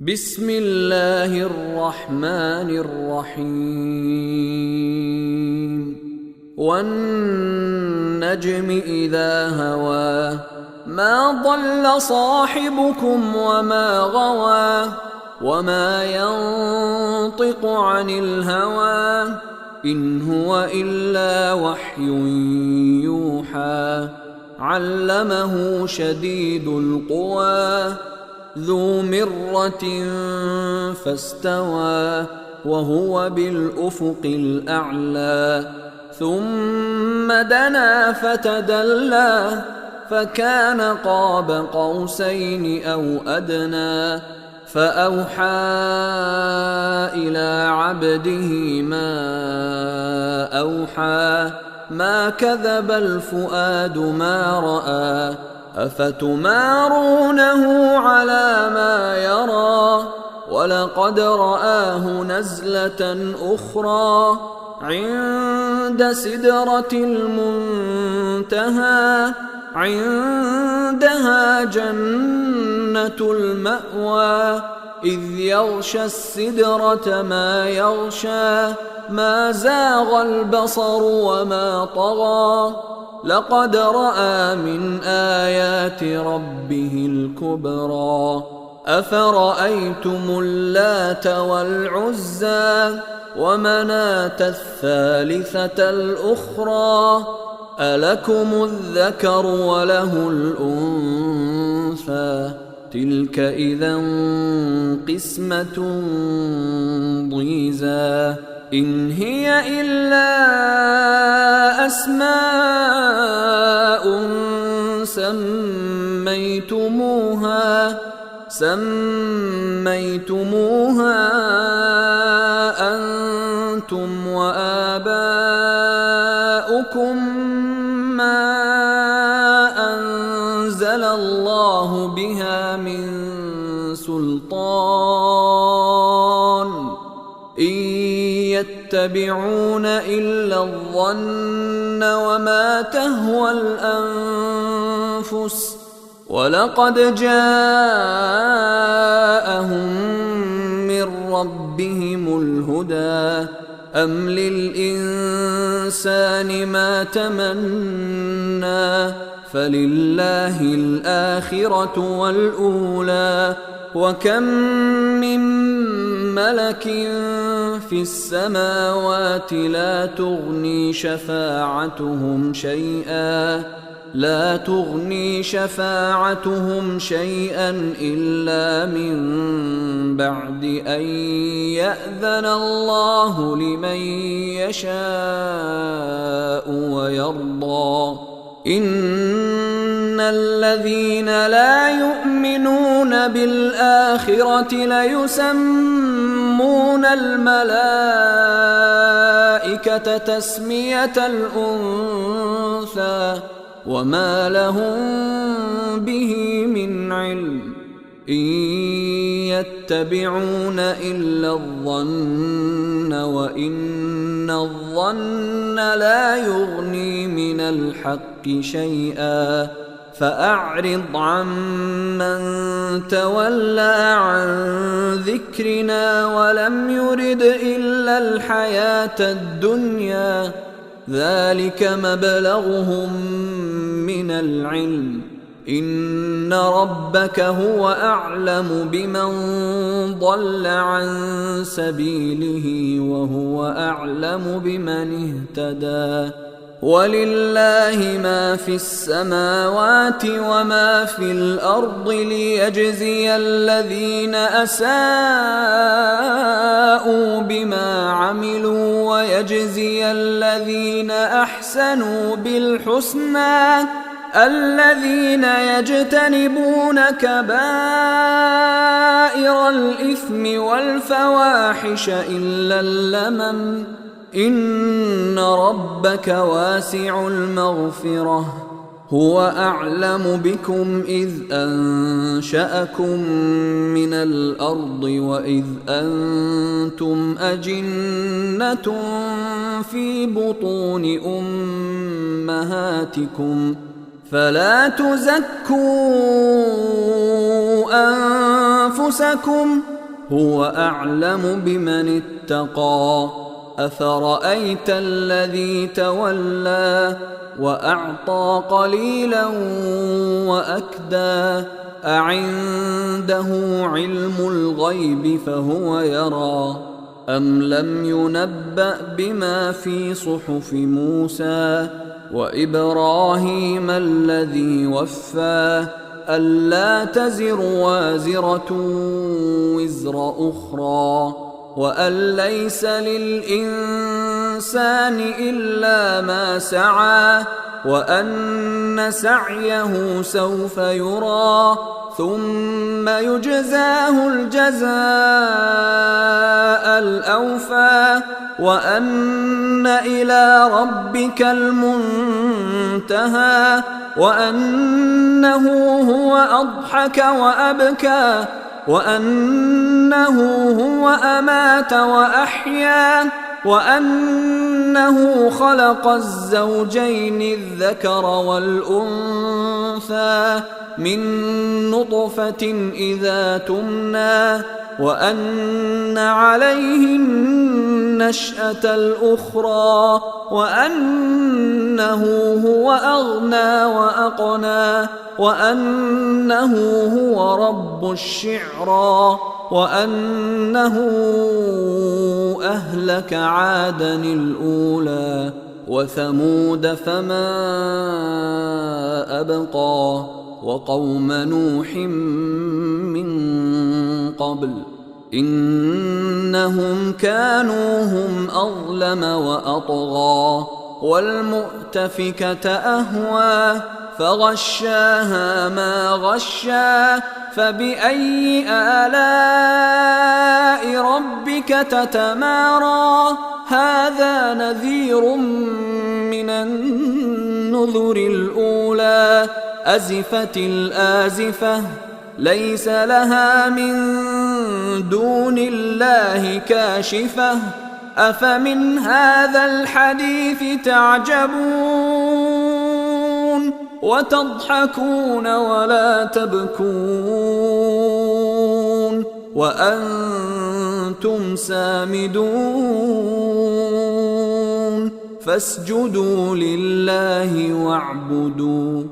بسم الله الرحمن الرحيم والنجم إذا هوى ما ضل صاحبكم وما غوى وما ينطق عن الهوى إن هو إلا وحي يوحى علمه شديد القوى ذو مرة فاستوى وهو بالأفق الأعلى ثم دنا فتدلى فكان قاب قوسين أو أدنى فأوحى إلى عبده ما أوحى ما كذب الفؤاد ما رأى أفتمارونه على ما يرى ولقد رآه نزلة أخرى عند سدرة المنتهى عندها جنة المأوى إذ يغشى السدرة ما يغشى ما زاغ البصر وما طغى لقد رأى من آيات ربه الكبرى أفرأيتم اللات والعزى ومناة الثالثة الأخرى ألكم الذكر وله الأنثى تلك إذا قسمة ضيزى إن هي إلا أسماء سميتموها أنتم وآباؤكم ما أنزل الله بها من سلطان إن يتبعون إلا الظن وما تهوى الأنفس ولقد جاءهم من ربهم الهدى أم للإنسان ما تمنى فلله الآخرة والأولى وكم من ملك في السماوات لا تغني شفاعتهم شيئا إلا من بعد أن يأذن الله لمن يشاء ويرضى إن الذين لا يؤمنون بالآخرة ليسمون الملائكة تسمية الأنثى وما لهم به من علم إن يتبعون إلا الظن وإن الظن لا يغني من الحق شيئا فأعرض عمن تولى عن ذكرنا ولم يرد إلا الحياة الدنيا ذلك مبلغهم من العلم إن ربك هو أعلم بمن ضل عن سبيله وهو أعلم بمن اهتدى ولله ما في السماوات وما في الأرض ليجزي الذين أساءوا بما عملوا ويجزي الذين أحسنوا بالحسنى الذين يجتنبون كبائر الإثم والفواحش إلا اللمم إن ربك واسع المغفرة هو أعلم بكم إذ أنشأكم من الأرض وإذ أنتم أجنة في بطون أمهاتكم فلا تزكوا أنفسكم هو أعلم بمن اتقى أفرأيت الذي تولى وأعطى قليلا وأكدى أعنده علم الغيب فهو يرى أم لم ينبأ بما في صحف موسى وإبراهيم الذي وفى ألا تزر وازرة وزر أخرى وأن ليس للإنسان إلا ما سعى وأن سعيه سوف يرى ثم يجزاه الجزاء الأوفى وأن إلى ربك المنتهى وأنه هو أضحك وأبكى وأنه هو أمات وأحيا وأنه خلق الزوجين الذكر والأنثى من نطفة إذا تمنى وأن عليه النشأة الأخرى وأنه هو أغنى وأقنى وأنه هو رب الشعرى وأنه أهلك عادا الأولى وثمود فما أبقى وقوم نوح من قبل إنهم كانوا هم أظلم وأطغى والمؤتفكة أهوى فغشاها ما غشا فبأي آلاء ربك تتمارى هذا نذير من النذر الأولى أزفت الآزفة ليس لها من دون الله كاشفة أفمن هذا الحديث تعجبون وتضحكون ولا تبكون وأنتم سامدون فاسجدوا لله واعبدوا